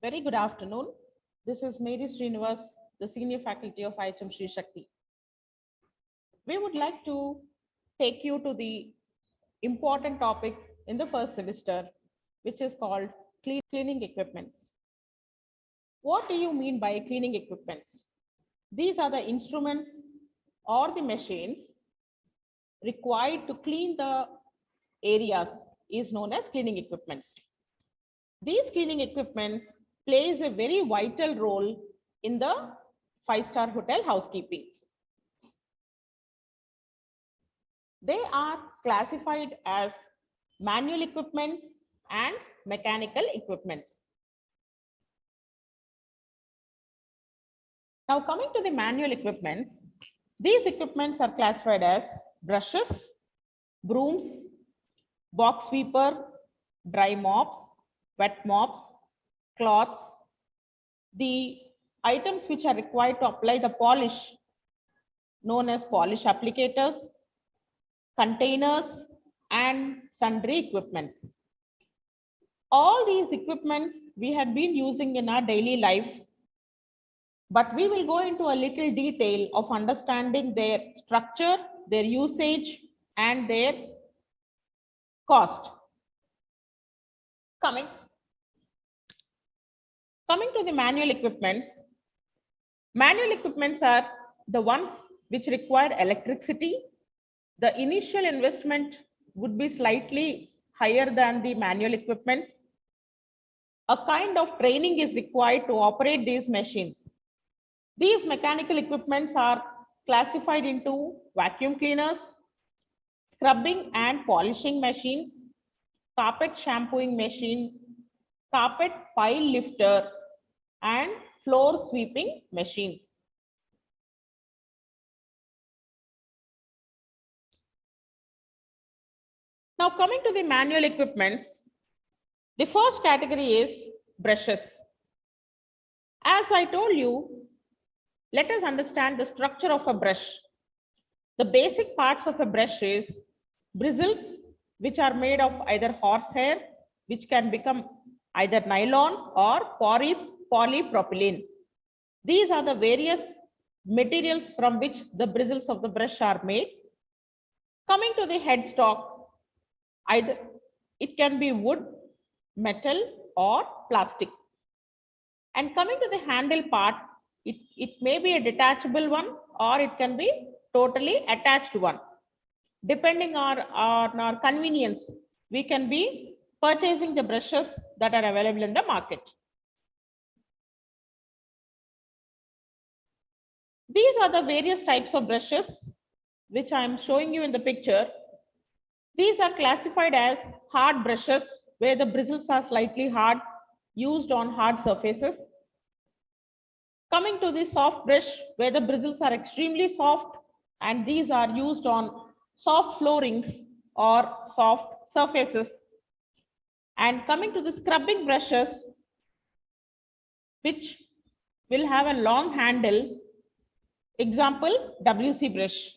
Very good afternoon. This is Mary Srinivas, the Senior Faculty of IHM Shri Shakti. We would like to take you to the important topic in the first semester, which is called cleaning equipments. What do you mean by cleaning equipments? These are the instruments or the machines required to clean the areas is known as cleaning equipments. These cleaning equipments plays a very vital role in the five-star hotel housekeeping. They are classified as manual equipments and mechanical equipments. Now coming to the manual equipments, these equipments are classified as brushes, brooms, box sweeper, dry mops, wet mops, cloths, the items which are required to apply the polish known as polish applicators, containers, and sundry equipments. All these equipments we had been using in our daily life, but we will go into a little detail of understanding their structure, their usage, and their cost. Coming to the manual equipments are the ones which require electricity. The initial investment would be slightly higher than the manual equipments. A kind of training is required to operate these machines. These mechanical equipments are classified into vacuum cleaners, scrubbing and polishing machines, carpet shampooing machine, carpet pile lifter, and floor sweeping machines. Now coming to the manual equipments, the first category is brushes. As I told you, let us understand the structure of a brush. The basic parts of a brush is bristles, which are made of either horsehair, which can become either nylon or polypropylene. These are the various materials from which the bristles of the brush are made. Coming to the headstock, either it can be wood, metal, or plastic. And coming to the handle part, it may be a detachable one or it can be totally attached one. Depending on our convenience, we can be purchasing the brushes that are available in the market. These are the various types of brushes which I am showing you in the picture. These are classified as hard brushes, where the bristles are slightly hard, used on hard surfaces. Coming to the soft brush, where the bristles are extremely soft, and these are used on soft floorings or soft surfaces. And coming to the scrubbing brushes, which will have a long handle, example, WC brush.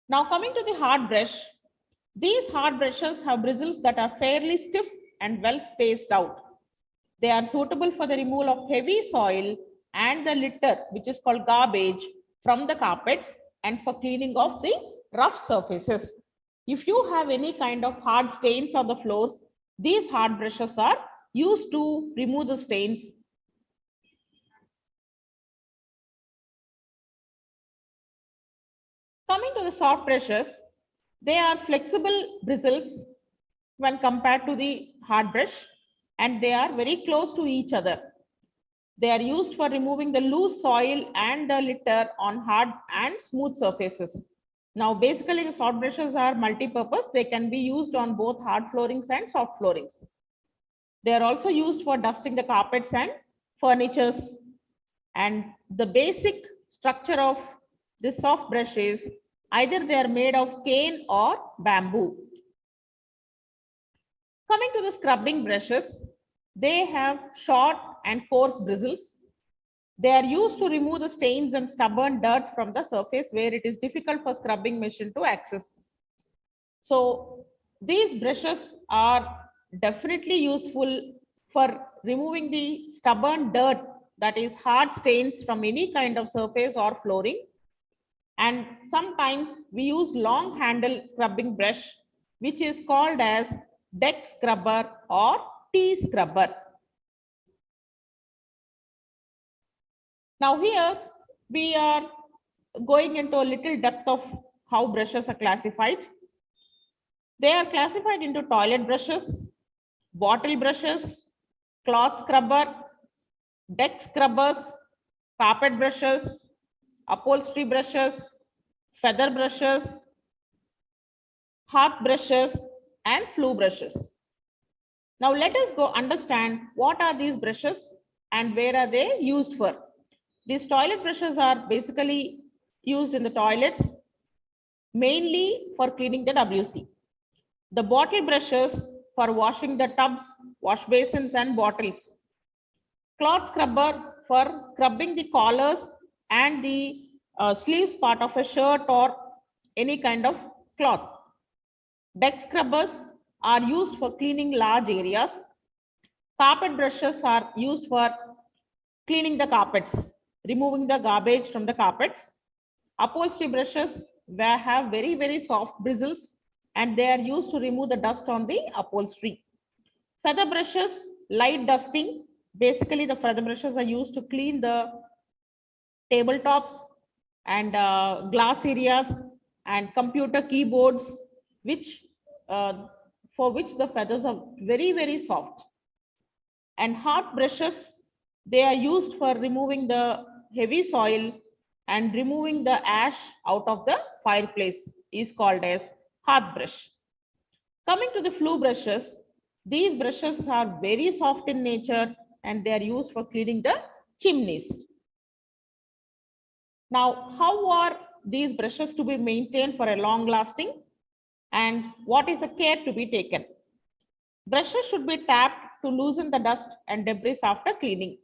Now coming to the hard brush, these hard brushes have bristles that are fairly stiff and well spaced out. They are suitable for the removal of heavy soil and the litter, which is called garbage, from the carpets and for cleaning of the rough surfaces. If you have any kind of hard stains on the floors, these hard brushes are used to remove the stains. Coming to the soft brushes, they are flexible bristles when compared to the hard brush, and they are very close to each other. They are used for removing the loose soil and the litter on hard and smooth surfaces. Now, basically, the soft brushes are multi-purpose. They can be used on both hard floorings and soft floorings. They are also used for dusting the carpets and furnitures. And the basic structure of this soft brush is either they are made of cane or bamboo. Coming to the scrubbing brushes, they have short and coarse bristles. They are used to remove the stains and stubborn dirt from the surface where it is difficult for scrubbing machine to access. So these brushes are definitely useful for removing the stubborn dirt, that is hard stains from any kind of surface or flooring. And sometimes we use long handle scrubbing brush, which is called as deck scrubber or T scrubber. Now here we are going into a little depth of how brushes are classified. They are classified into toilet brushes, bottle brushes, cloth scrubber, deck scrubbers, carpet brushes, upholstery brushes, feather brushes, hearth brushes, and flue brushes. Now let us go understand what are these brushes and where are they used for. These toilet brushes are basically used in the toilets, mainly for cleaning the WC. The bottle brushes for washing the tubs, wash basins, and bottles. Cloth scrubber for scrubbing the collars and the sleeves part of a shirt or any kind of cloth. Deck scrubbers are used for cleaning large areas. Carpet brushes are used for cleaning the carpets, removing the garbage from the carpets. Upholstery brushes have very, very soft bristles and they are used to remove the dust on the upholstery. Feather brushes, light dusting. Basically, the feather brushes are used to clean the tabletops and glass areas and computer keyboards, which for which the feathers are very, very soft. And hearth brushes, they are used for removing the heavy soil and removing the ash out of the fireplace is called as hearth brush. Coming to the flue brushes, these brushes are very soft in nature and they are used for cleaning the chimneys. Now, how are these brushes to be maintained for a long lasting and what is the care to be taken? Brushes should be tapped to loosen the dust and debris after cleaning.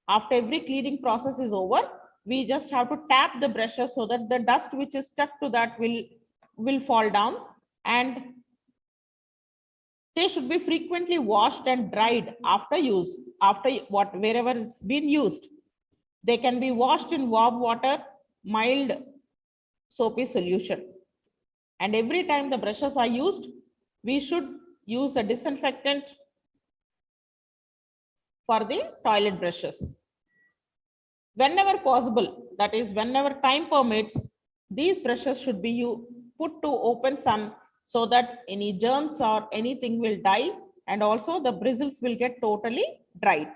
After every cleaning process is over, we just have to tap the brushes so that the dust which is stuck to that will fall down, and they should be frequently washed and dried after use, after wherever it's been used. They can be washed in warm water, mild soapy solution. And every time the brushes are used, we should use a disinfectant for the toilet brushes. Whenever possible, that is, whenever time permits, these brushes should be put to open sun so that any germs or anything will die and also the bristles will get totally dried.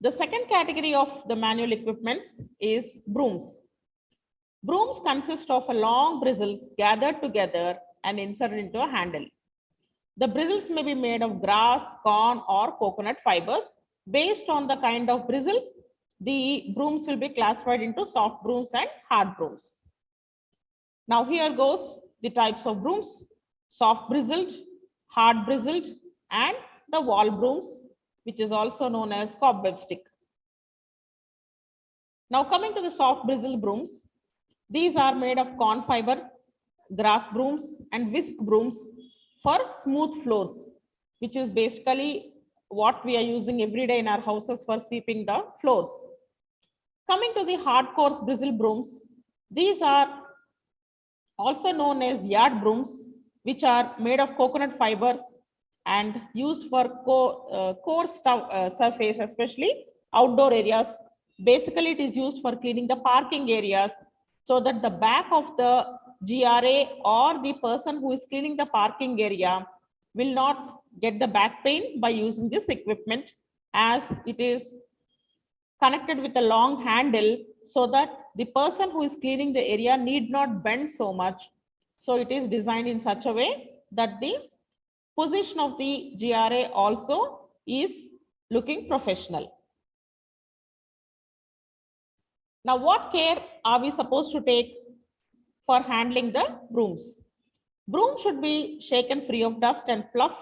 The second category of the manual equipments is brooms. Brooms consist of a long bristles gathered together and inserted into a handle. The bristles may be made of grass, corn, or coconut fibers. Based on the kind of bristles, the brooms will be classified into soft brooms and hard brooms. Now here goes the types of brooms: soft bristled, hard bristled, and the wall brooms, which is also known as cobweb stick. Now coming to the soft bristled brooms, these are made of corn fiber, grass brooms, and whisk brooms for smooth floors, which is basically what we are using every day in our houses for sweeping the floors. Coming to the hard coarse bristle brooms, these are also known as yard brooms, which are made of coconut fibers and used for coarse surface, especially outdoor areas. Basically, it is used for cleaning the parking areas so that the back of the GRA or the person who is cleaning the parking area will not get the back pain by using this equipment, as it is connected with a long handle so that the person who is cleaning the area need not bend so much. So it is designed in such a way that the position of the GRA also is looking professional. Now, what care are we supposed to take for handling the brooms? Brooms should be shaken free of dust and fluff.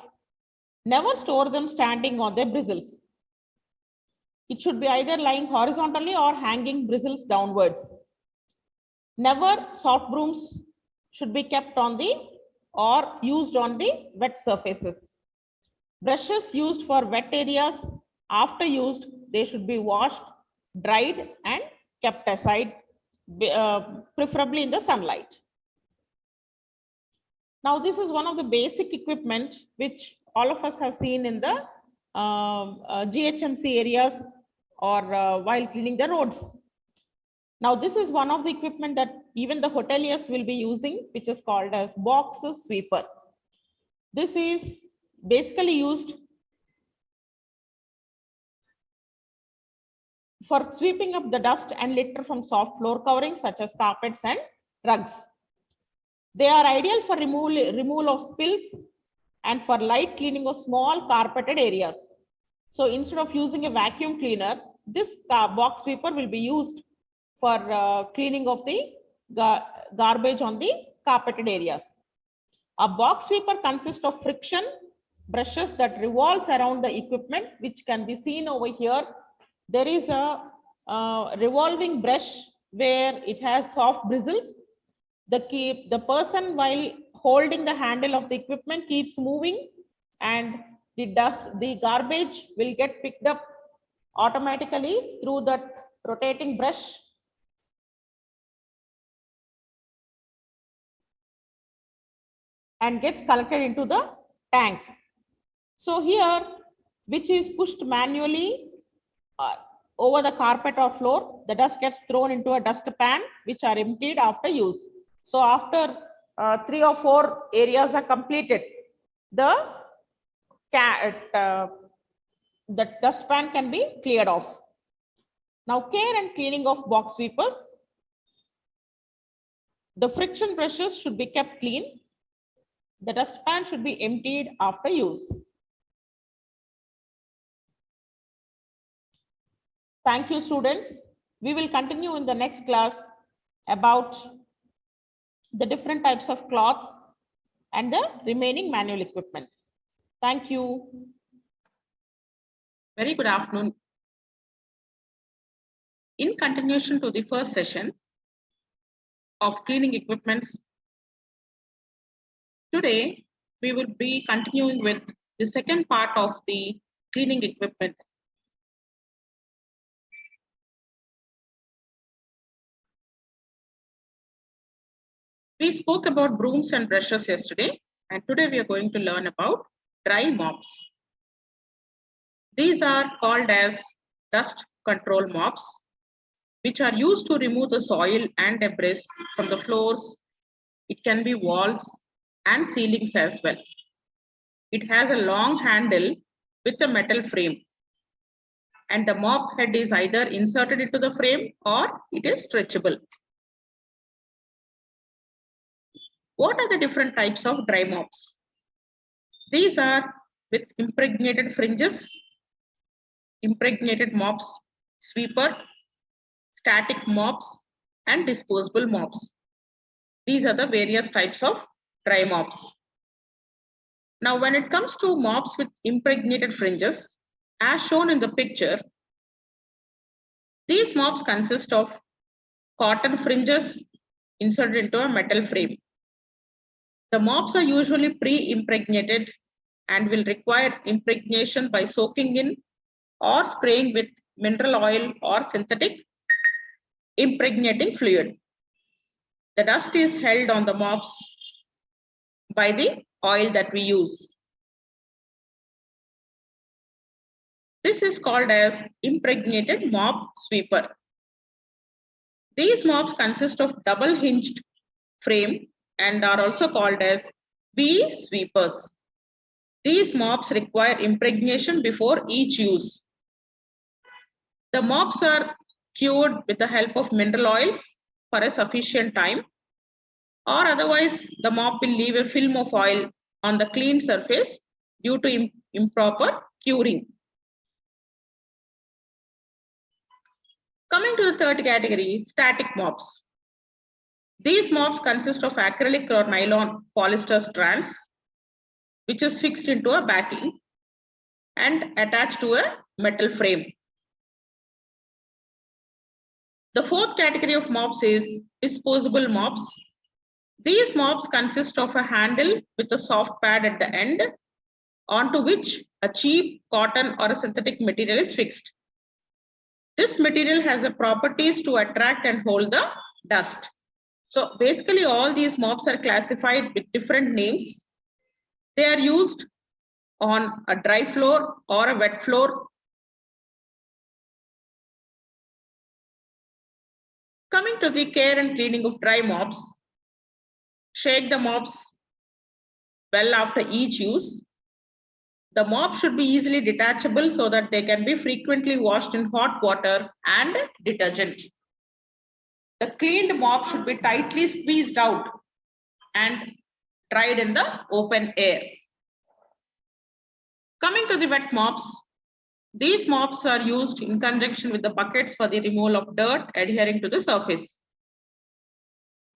Never store them standing on their bristles. It should be either lying horizontally or hanging bristles downwards. Never soft brooms should be kept on the or used on the wet surfaces. Brushes used for wet areas, after used, they should be washed, dried, and kept aside, preferably in the sunlight. Now, this is one of the basic equipment which all of us have seen in the GHMC areas or while cleaning the roads. Now, this is one of the equipment that even the hoteliers will be using, which is called as box sweeper. This is basically used for sweeping up the dust and litter from soft floor coverings such as carpets and rugs. They are ideal for removal of spills and for light cleaning of small carpeted areas. So instead of using a vacuum cleaner, this box sweeper will be used for cleaning of the garbage on the carpeted areas. A box sweeper consists of friction brushes that revolves around the equipment, which can be seen over here. There is a revolving brush where it has soft bristles. The person, while holding the handle of the equipment, keeps moving, and the garbage will get picked up automatically through that rotating brush. And gets collected into the tank. So here, which is pushed manually over the carpet or floor, the dust gets thrown into a dust pan, which are emptied after use. So after 3 or 4 areas are completed, the dust pan can be cleared off. Now, care and cleaning of box sweepers. The friction brushes should be kept clean. The dust pan should be emptied after use. Thank you, students. We will continue in the next class about the different types of cloths and the remaining manual equipments. Thank you. Very good afternoon. In continuation to the first session of cleaning equipments, today we will be continuing with the second part of the cleaning equipments. We spoke about brooms and brushes yesterday, and today we are going to learn about dry mops. These are called as dust control mops, which are used to remove the soil and debris from the floors. It can be walls and ceilings as well. It has a long handle with a metal frame, and the mop head is either inserted into the frame or it is stretchable. What are the different types of dry mops? These are with impregnated fringes, impregnated mops, sweeper, static mops, and disposable mops. These are the various types of dry mops. Now, when it comes to mops with impregnated fringes, as shown in the picture, these mops consist of cotton fringes inserted into a metal frame. The mops are usually pre-impregnated and will require impregnation by soaking in or spraying with mineral oil or synthetic impregnating fluid. The dust is held on the mops by the oil that we use. This is called as impregnated mop sweeper. These mops consist of double hinged frame and are also called as B sweepers. These mops require impregnation before each use. The mops are cured with the help of mineral oils for a sufficient time, or otherwise the mop will leave a film of oil on the clean surface due to improper curing. Coming to the third category, static mops. These mops consist of acrylic or nylon polyester strands, which is fixed into a backing and attached to a metal frame. The fourth category of mops is disposable mops. These mops consist of a handle with a soft pad at the end onto which a cheap cotton or a synthetic material is fixed. This material has the properties to attract and hold the dust. So basically all these mops are classified with different names. They are used on a dry floor or a wet floor. Coming to the care and cleaning of dry mops, shake the mops well after each use. The mop should be easily detachable so that they can be frequently washed in hot water and detergent. The cleaned mop should be tightly squeezed out and dried in the open air. Coming to the wet mops, these mops are used in conjunction with the buckets for the removal of dirt adhering to the surface.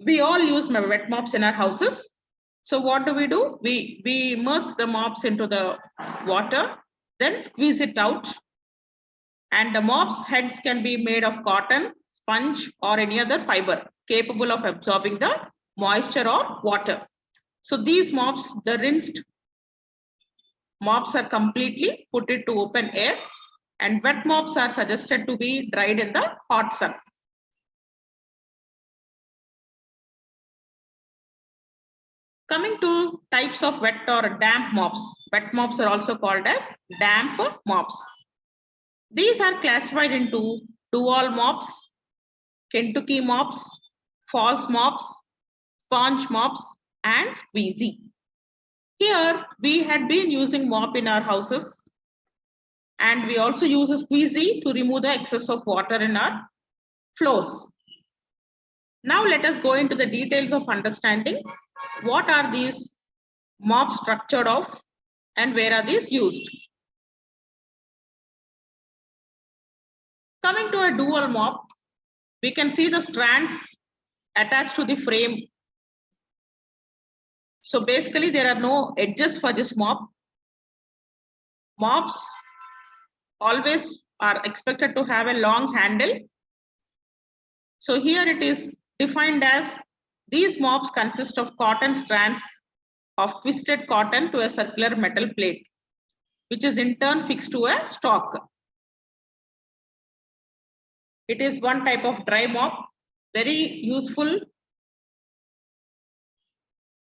We all use wet mops in our houses. So what do? We immerse the mops into the water, then squeeze it out. And the mops heads can be made of cotton, sponge, or any other fiber capable of absorbing the moisture or water. So these mops, the rinsed mops are completely put into open air, and wet mops are suggested to be dried in the hot sun. Coming to types of wet or damp mops. Wet mops are also called as damp mops. These are classified into dual mops, Kentucky mops, false mops, sponge mops, and squeezy. Here we had been using mop in our houses, and we also use a squeezy to remove the excess of water in our floors. Now let us go into the details of understanding what are these mops structured of and where are these used. Coming to a dual mop, we can see the strands attached to the frame. So basically there are no edges for this mop. Mops always are expected to have a long handle. So here it is defined as these mops consist of cotton strands of twisted cotton to a circular metal plate, which is in turn fixed to a stalk. It is one type of dry mop, very useful.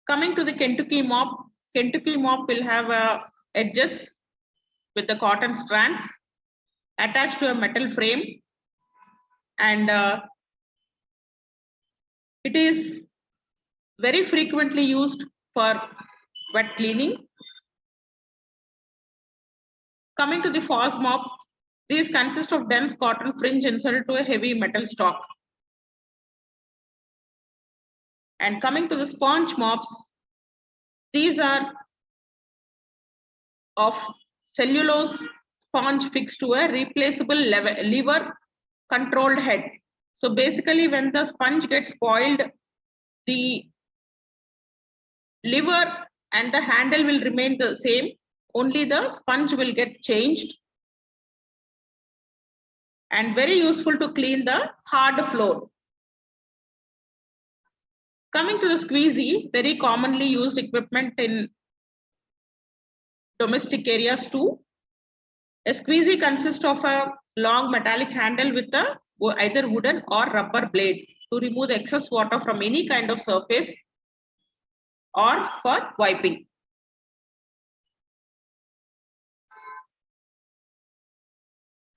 Coming to the Kentucky mop will have edges with the cotton strands attached to a metal frame, and it is very frequently used for wet cleaning. Coming to the false mop, these consist of dense cotton fringe inserted to a heavy metal stalk. And coming to the sponge mops, these are of cellulose sponge fixed to a replaceable lever controlled head. So basically when the sponge gets spoiled, the lever and the handle will remain the same, only the sponge will get changed, and very useful to clean the hard floor. Coming to the squeezy, very commonly used equipment in domestic areas too. A squeezy consists of a long metallic handle with a either wooden or rubber blade to remove the excess water from any kind of surface or for wiping.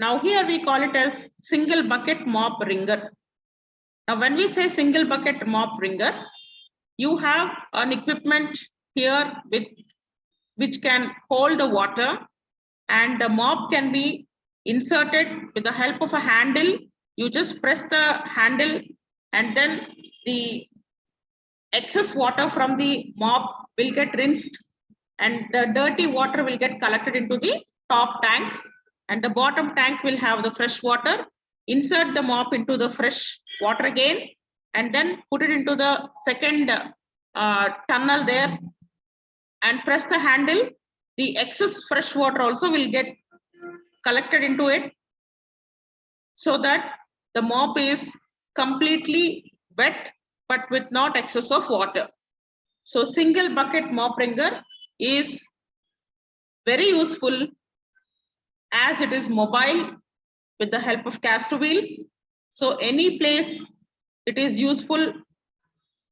Now here we call it as single bucket mop wringer. Now when we say single bucket mop wringer, you have an equipment here which can hold the water, and the mop can be inserted with the help of a handle. You just press the handle and then the excess water from the mop will get rinsed and the dirty water will get collected into the top tank, and the bottom tank will have the fresh water. Insert the mop into the fresh water again and then put it into the second tunnel there and press the handle. The excess fresh water also will get collected into it so that the mop is completely wet but with not excess of water. So single bucket mop wringer is very useful as it is mobile with the help of caster wheels. So any place it is useful,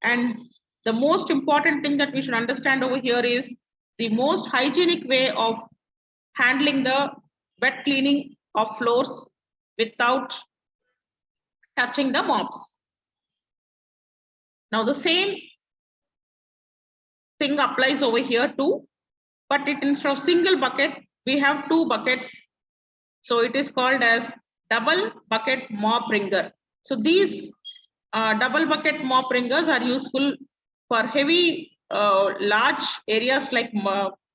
and the most important thing that we should understand over here is the most hygienic way of handling the wet cleaning of floors without touching the mops. Now the same thing applies over here too, but it instead of single bucket, we have two buckets. So it is called as double bucket mop wringer. So these double bucket mop wringers are useful for heavy large areas like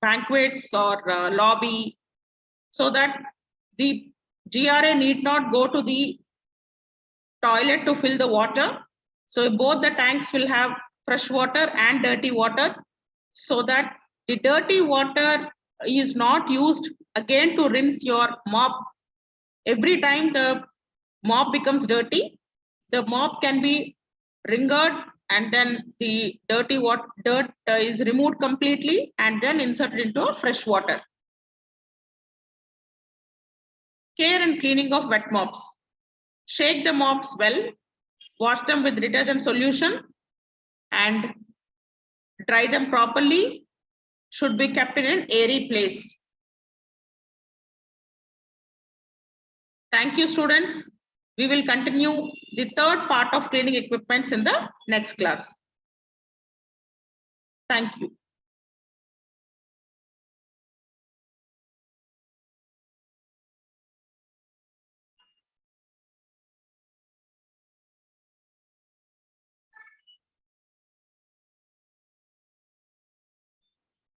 banquets or lobby, so that the GRA need not go to the toilet to fill the water. So both the tanks will have fresh water and dirty water, so that the dirty water is not used again to rinse your mop. Every time the mop becomes dirty, the mop can be wringered, and then the dirt is removed completely and then inserted into fresh water. Care and cleaning of wet mops. Shake the mops well, wash them with detergent solution, and dry them properly. Should be kept in an airy place. Thank you, students. We will continue the third part of cleaning equipments in the next class. Thank you.